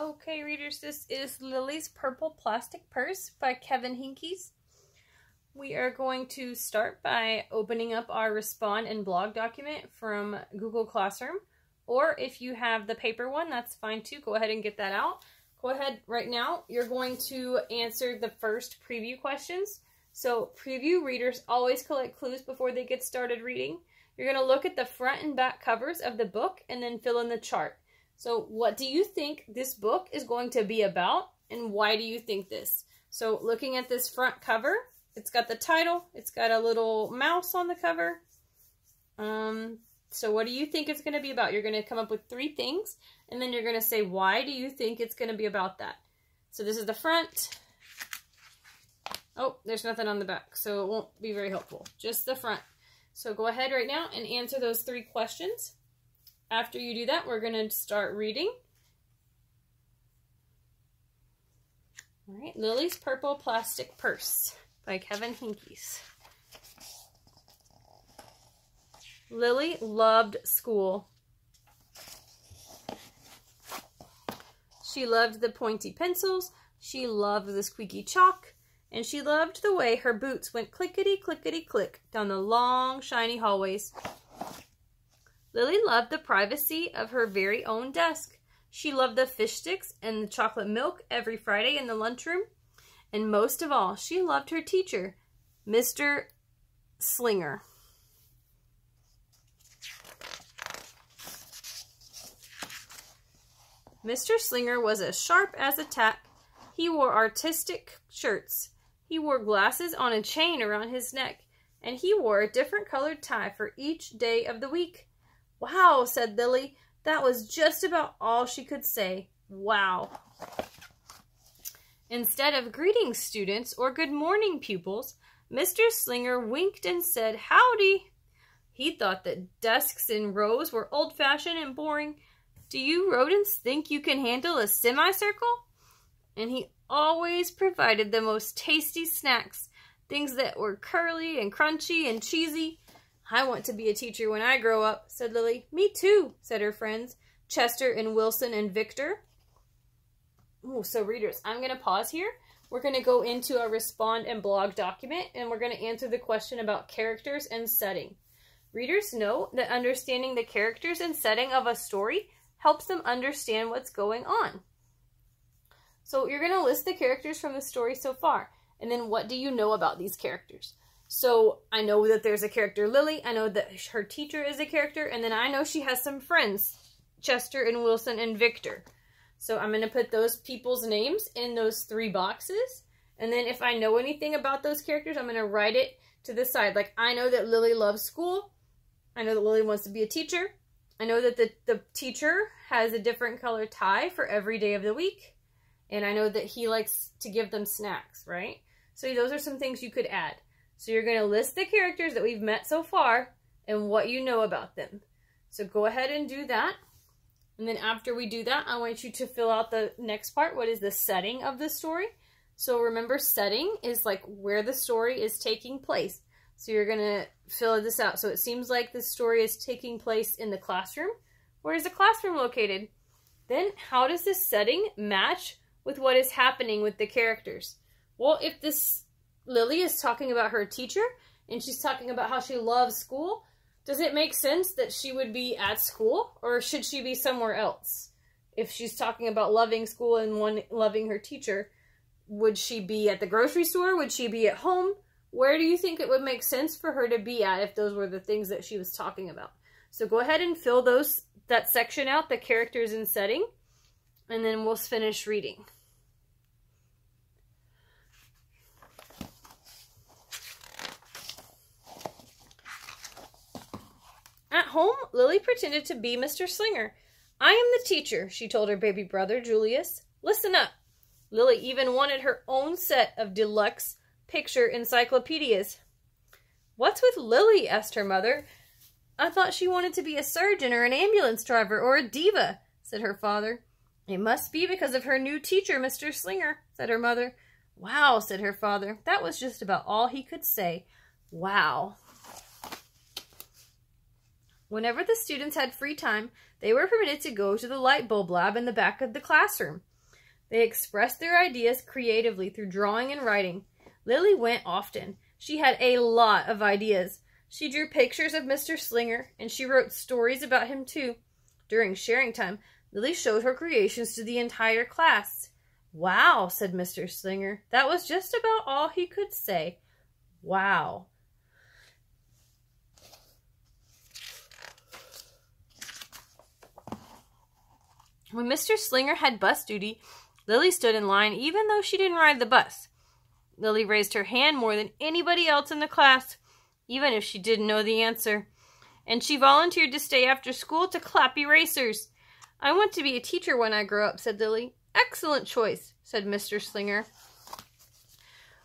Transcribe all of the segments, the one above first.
Okay, readers, this is Lily's Purple Plastic Purse by Kevin Hinkes. We are going to start by opening up our respond and blog document from Google Classroom. Or if you have the paper one, that's fine too. Go ahead and get that out. Go ahead right now. You're going to answer the first preview questions. So preview readers always collect clues before they get started reading. You're going to look at the front and back covers of the book and then fill in the chart. So what do you think this book is going to be about, and why do you think this? So looking at this front cover, it's got the title, it's got a little mouse on the cover. So what do you think it's going to be about? You're going to come up with 3 things, and then you're going to say, why do you think it's going to be about that? So this is the front. Oh, there's nothing on the back, so it won't be very helpful. Just the front. So go ahead right now and answer those 3 questions. After you do that, we're going to start reading. All right, Lily's Purple Plastic Purse by Kevin Hinkes. Lily loved school. She loved the pointy pencils, she loved the squeaky chalk, and she loved the way her boots went clickety-clickety-click down the long, shiny hallways. Lily loved the privacy of her very own desk. She loved the fish sticks and the chocolate milk every Friday in the lunchroom. And most of all, she loved her teacher, Mr. Slinger. Mr. Slinger was as sharp as a tack. He wore artistic shirts. He wore glasses on a chain around his neck. And he wore a different colored tie for each day of the week. Wow, said Lily. That was just about all she could say. Wow. Instead of greetings, students, or good morning, pupils, Mr. Slinger winked and said, howdy. He thought that desks in rows were old-fashioned and boring. Do you rodents think you can handle a semicircle? And he always provided the most tasty snacks, things that were curly and crunchy and cheesy. I want to be a teacher when I grow up, said Lily. Me too, said her friends, Chester and Wilson and Victor. Ooh, so readers, I'm going to pause here. We're going to go into a respond and blog document, and we're going to answer the question about characters and setting. Readers know that understanding the characters and setting of a story helps them understand what's going on. So you're going to list the characters from the story so far, and then what do you know about these characters? So I know that there's a character, Lily. I know that her teacher is a character. And then I know she has some friends, Chester and Wilson and Victor. So I'm going to put those people's names in those 3 boxes. And then if I know anything about those characters, I'm going to write it to the side. Like, I know that Lily loves school. I know that Lily wants to be a teacher. I know that the teacher has a different color tie for every day of the week. And I know that he likes to give them snacks, right? So those are some things you could add. So you're going to list the characters that we've met so far and what you know about them. So go ahead and do that. And then after we do that, I want you to fill out the next part. What is the setting of the story? So remember, setting is like where the story is taking place. So you're going to fill this out. So it seems like the story is taking place in the classroom. Where is the classroom located? Then how does this setting match with what is happening with the characters? Well, if this Lily is talking about her teacher, and she's talking about how she loves school, does it make sense that she would be at school, or should she be somewhere else? If she's talking about loving school and loving her teacher, would she be at the grocery store? Would she be at home? Where do you think it would make sense for her to be at if those were the things that she was talking about? So go ahead and fill that section out, the characters and setting, and then we'll finish reading. At home, Lily pretended to be Mr. Slinger. I am the teacher, she told her baby brother, Julius. Listen up. Lily even wanted her own set of deluxe picture encyclopedias. What's with Lily? Asked her mother. I thought she wanted to be a surgeon or an ambulance driver or a diva, said her father. It must be because of her new teacher, Mr. Slinger, said her mother. Wow, said her father. That was just about all he could say. Wow. Whenever the students had free time, they were permitted to go to the light bulb lab in the back of the classroom. They expressed their ideas creatively through drawing and writing. Lilly went often. She had a lot of ideas. She drew pictures of Mr. Slinger, and she wrote stories about him too. During sharing time, Lilly showed her creations to the entire class. "Wow," said Mr. Slinger. That was just about all he could say. Wow. When Mr. Slinger had bus duty, Lilly stood in line even though she didn't ride the bus. Lilly raised her hand more than anybody else in the class, even if she didn't know the answer. And she volunteered to stay after school to clap erasers. "I want to be a teacher when I grow up," said Lilly. "Excellent choice," said Mr. Slinger.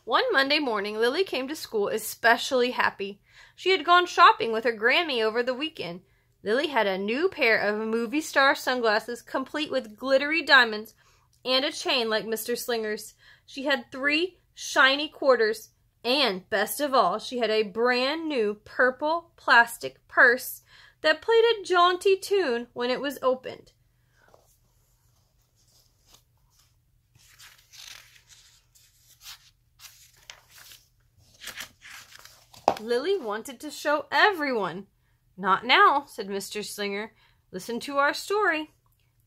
One Monday morning, Lilly came to school especially happy. She had gone shopping with her Grammy over the weekend. Lilly had a new pair of movie star sunglasses, complete with glittery diamonds, and a chain like Mr. Slinger's. She had 3 shiny quarters, and, best of all, she had a brand new purple plastic purse that played a jaunty tune when it was opened. Lilly wanted to show everyone. "Not now," said Mr. Slinger. "Listen to our story."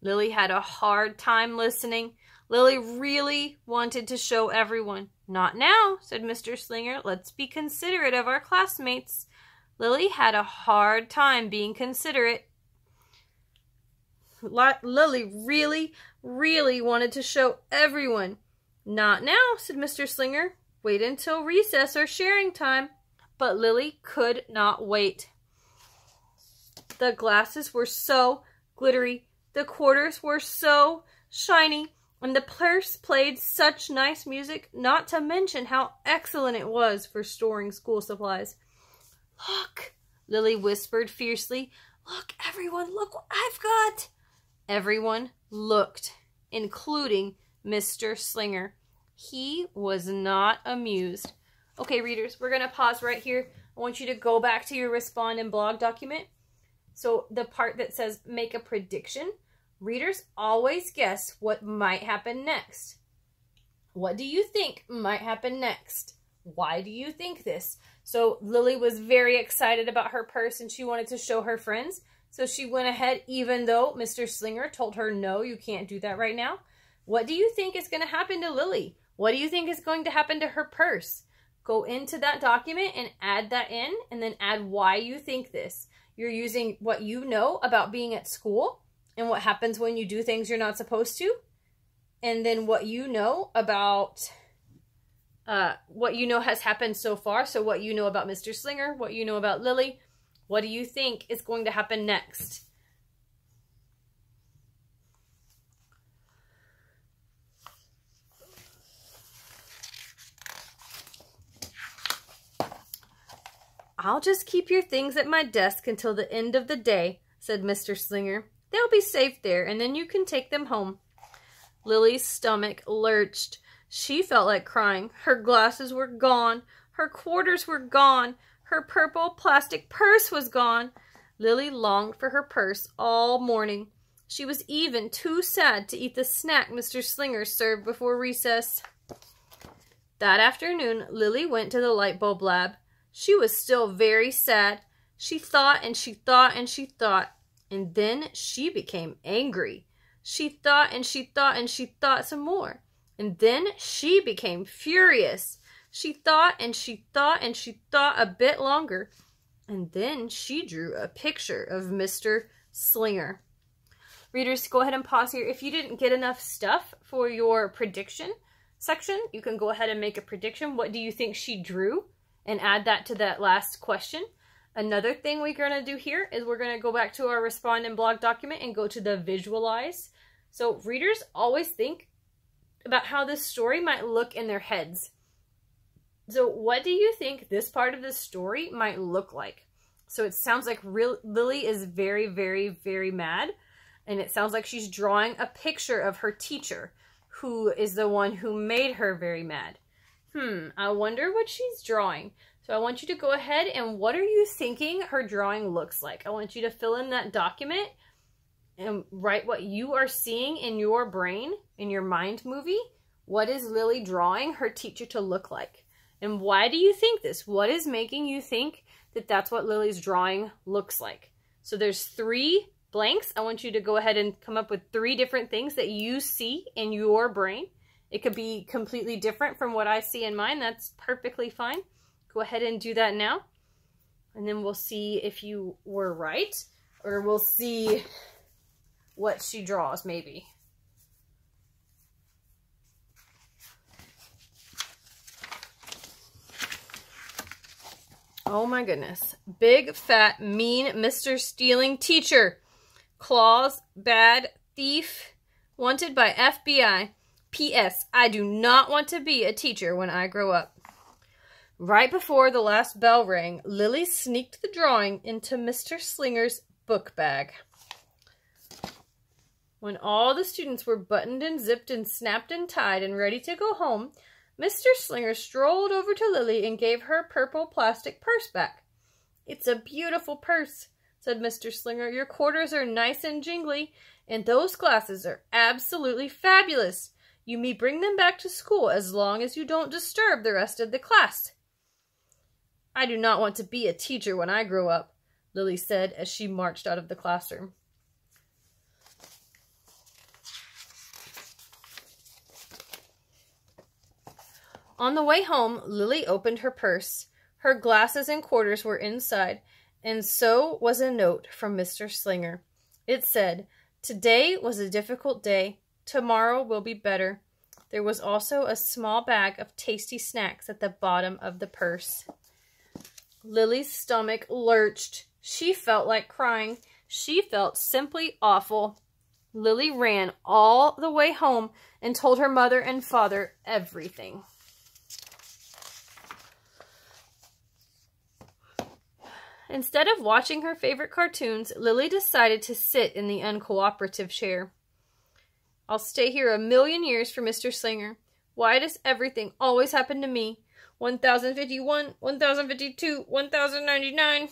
Lilly had a hard time listening. Lilly really wanted to show everyone. "Not now," said Mr. Slinger. "Let's be considerate of our classmates." Lilly had a hard time being considerate. Lilly really wanted to show everyone. "Not now," said Mr. Slinger. "Wait until recess or sharing time." But Lilly could not wait. The glasses were so glittery, the quarters were so shiny, and the purse played such nice music, not to mention how excellent it was for storing school supplies. "Look," Lilly whispered fiercely. "Look, everyone, look what I've got." Everyone looked, including Mr. Slinger. He was not amused. Okay, readers, we're going to pause right here. I want you to go back to your Respond and Blog document. So the part that says make a prediction, readers always guess what might happen next. What do you think might happen next? Why do you think this? So Lilly was very excited about her purse and she wanted to show her friends. So she went ahead even though Mr. Slinger told her, "No, you can't do that right now." What do you think is going to happen to Lilly? What do you think is going to happen to her purse? Go into that document and add that in, and then add why you think this. You're using what you know about being at school and what happens when you do things you're not supposed to, and then what you know about what you know has happened so far. So what you know about Mr. Slinger, what you know about Lilly, what do you think is going to happen next? "I'll just keep your things at my desk until the end of the day," said Mr. Slinger. "They'll be safe there, and then you can take them home." Lilly's stomach lurched. She felt like crying. Her glasses were gone. Her quarters were gone. Her purple plastic purse was gone. Lilly longed for her purse all morning. She was even too sad to eat the snack Mr. Slinger served before recess. That afternoon, Lilly went to the light bulb lab. She was still very sad. She thought and she thought and she thought. And then she became angry. She thought and she thought and she thought some more. And then she became furious. She thought and she thought and she thought a bit longer. And then she drew a picture of Mr. Slinger. Readers, go ahead and pause here. If you didn't get enough stuff for your prediction section, you can go ahead and make a prediction. What do you think she drew? And add that to that last question. Another thing we're going to do here is we're going to go back to our Respond and Blog document and go to the Visualize. So readers always think about how this story might look in their heads. So what do you think this part of the story might look like? So it sounds like Lilly is very, very, very mad. And it sounds like she's drawing a picture of her teacher, who is the one who made her very mad. I wonder what she's drawing. So I want you to go ahead and what are you thinking her drawing looks like? I want you to fill in that document and write what you are seeing in your brain, in your mind movie. What is Lily drawing her teacher to look like? And why do you think this? What is making you think that that's what Lily's drawing looks like? So there's 3 blanks. I want you to go ahead and come up with 3 different things that you see in your brain. It could be completely different from what I see in mine. That's perfectly fine. Go ahead and do that now. And then we'll see if you were right, or we'll see what she draws maybe. Oh my goodness. Big, fat, mean, Mr. Stealing teacher. Claws, bad, thief, wanted by FBI. P.S. I do not want to be a teacher when I grow up. Right before the last bell rang, Lily sneaked the drawing into Mr. Slinger's book bag. When all the students were buttoned and zipped and snapped and tied and ready to go home, Mr. Slinger strolled over to Lily and gave her purple plastic purse back. "It's a beautiful purse," said Mr. Slinger. "Your quarters are nice and jingly, and those glasses are absolutely fabulous. You may bring them back to school as long as you don't disturb the rest of the class." "I do not want to be a teacher when I grow up," Lily said as she marched out of the classroom. On the way home, Lily opened her purse. Her glasses and quarters were inside, and so was a note from Mr. Slinger. It said, "Today was a difficult day. Tomorrow will be better." There was also a small bag of tasty snacks at the bottom of the purse. Lily's stomach lurched. She felt like crying. She felt simply awful. Lily ran all the way home and told her mother and father everything. Instead of watching her favorite cartoons, Lily decided to sit in the uncooperative chair. "I'll stay here a million years for Mr. Slinger. Why does everything always happen to me? 1051, 1052, 1099.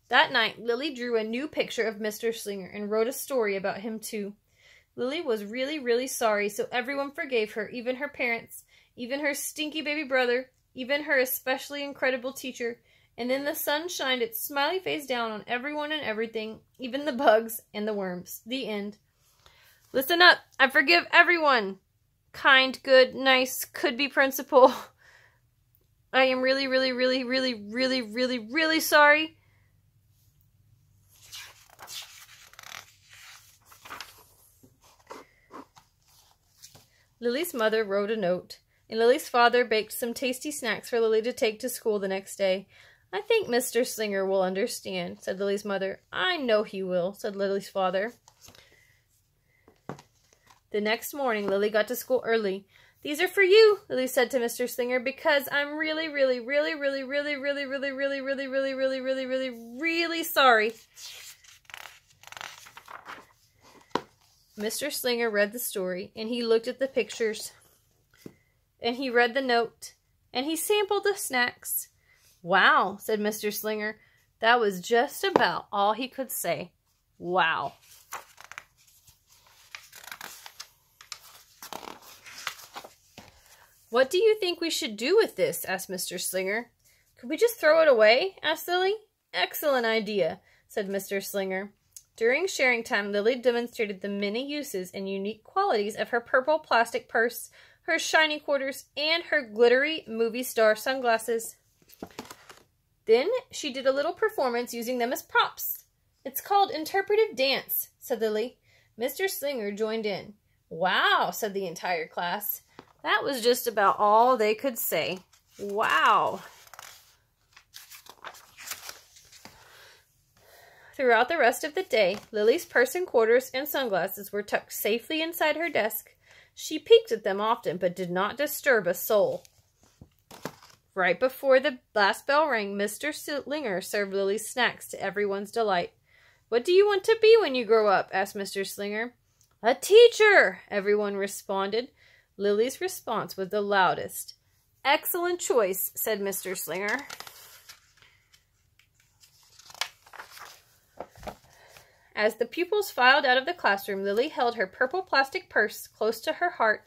That night, Lily drew a new picture of Mr. Slinger and wrote a story about him too. Lily was really, really sorry, so everyone forgave her, even her parents, even her stinky baby brother, even her especially incredible teacher. And then the sun shined its smiley face down on everyone and everything, even the bugs and the worms. The end. Listen up. I forgive everyone. Kind, good, nice, could-be principal. I am really, really, really, really, really, really, really sorry. Lily's mother wrote a note, and Lily's father baked some tasty snacks for Lily to take to school the next day. "I think Mr. Slinger will understand," said Lily's mother. "I know he will," said Lily's father. The next morning, Lily got to school early. "These are for you," Lily said to Mr. Slinger, "because I'm really, really, really, really, really, really, really, really, really, really, really, really, really, really sorry." Mr. Slinger read the story, and he looked at the pictures, and he read the note, and he sampled the snacks. "Wow," said Mr. Slinger. That was just about all he could say. Wow. "What do you think we should do with this?" asked Mr. Slinger. "Could we just throw it away?" asked Lily. "Excellent idea," said Mr. Slinger. During sharing time, Lily demonstrated the many uses and unique qualities of her purple plastic purse, her shiny quarters, and her glittery movie star sunglasses. Then she did a little performance using them as props. "It's called interpretive dance," said Lily. Mr. Slinger joined in. "Wow," said the entire class. That was just about all they could say. Wow. Throughout the rest of the day, Lily's purse and quarters and sunglasses were tucked safely inside her desk. She peeked at them often, but did not disturb a soul. Right before the last bell rang, Mr. Slinger served Lily's snacks to everyone's delight. "What do you want to be when you grow up?" asked Mr. Slinger. "A teacher," everyone responded. Lily's response was the loudest. "Excellent choice," said Mr. Slinger. As the pupils filed out of the classroom, Lily held her purple plastic purse close to her heart.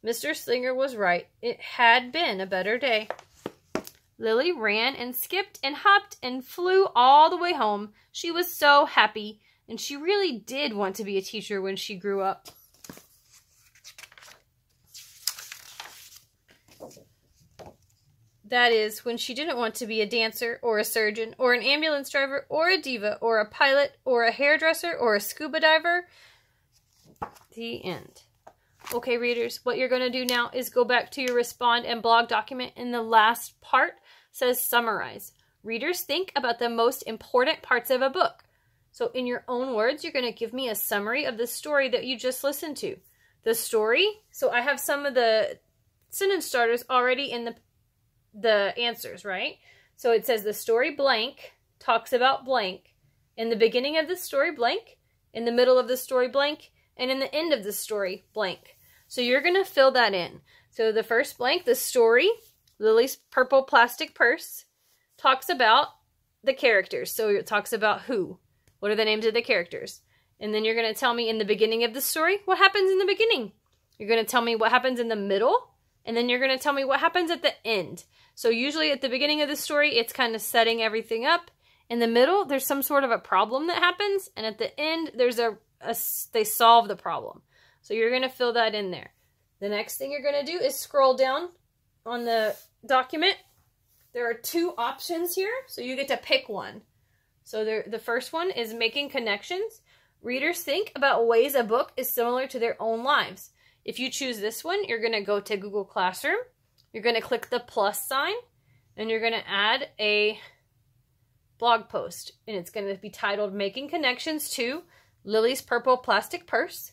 Mr. Slinger was right. It had been a better day. Lily ran and skipped and hopped and flew all the way home. She was so happy, and she really did want to be a teacher when she grew up. That is, when she didn't want to be a dancer or a surgeon or an ambulance driver or a diva or a pilot or a hairdresser or a scuba diver. The end. Okay, readers, what you're going to do now is go back to your respond and blog document, and the last part says summarize. Readers, think about the most important parts of a book. So in your own words, you're going to give me a summary of the story that you just listened to. The story, so I have some of the sentence starters already in the answers, right? So it says the story blank talks about blank. In the beginning of the story blank, in the middle of the story blank, and in the end of the story blank. So you're going to fill that in. So the first blank, the story, Lily's purple plastic purse, talks about the characters. So it talks about who. What are the names of the characters? And then you're going to tell me in the beginning of the story what happens in the beginning. You're going to tell me what happens in the middle. And then you're going to tell me what happens at the end. So usually at the beginning of the story, it's kind of setting everything up. In the middle, there's some sort of a problem that happens. And at the end, there's they solve the problem. So you're going to fill that in there. The next thing you're going to do is scroll down on the document. There are two options here, so you get to pick one. So the first one is making connections. Readers, think about ways a book is similar to their own lives. If you choose this one, you're going to go to Google Classroom. You're going to click the plus sign, and you're going to add a blog post. And it's going to be titled Making Connections to Lily's Purple Plastic Purse.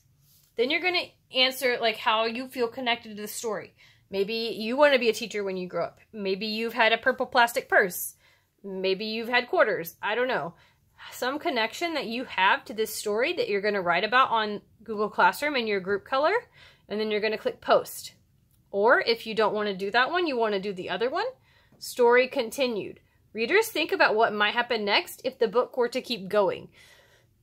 Then you're going to answer like how you feel connected to the story. Maybe you want to be a teacher when you grow up. Maybe you've had a purple plastic purse. Maybe you've had quarters. I don't know. Some connection that you have to this story that you're going to write about on Google Classroom in your group color. And then you're going to click post. Or if you don't want to do that one, you want to do the other one. Story continued. Readers, think about what might happen next if the book were to keep going.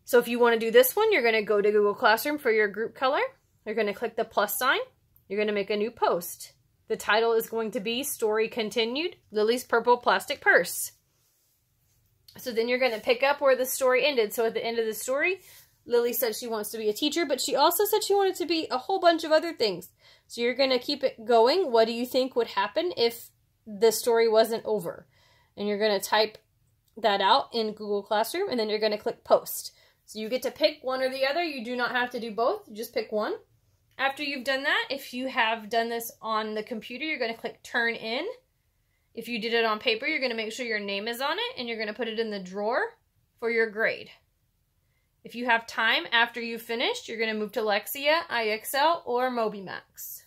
So if you want to do this one, you're going to go to Google Classroom for your group color. You're going to click the plus sign. You're going to make a new post. The title is going to be Story Continued, Lily's Purple Plastic Purse. So then you're going to pick up where the story ended. So at the end of the story, Lily said she wants to be a teacher, but she also said she wanted to be a whole bunch of other things. So you're going to keep it going. What do you think would happen if the story wasn't over? And you're going to type that out in Google Classroom, and then you're going to click post. So you get to pick one or the other. You do not have to do both. You just pick one. After you've done that, if you have done this on the computer, you're going to click turn in. If you did it on paper, you're going to make sure your name is on it, and you're going to put it in the drawer for your grade. If you have time after you've finished, you're going to move to Lexia, IXL, or MobiMax.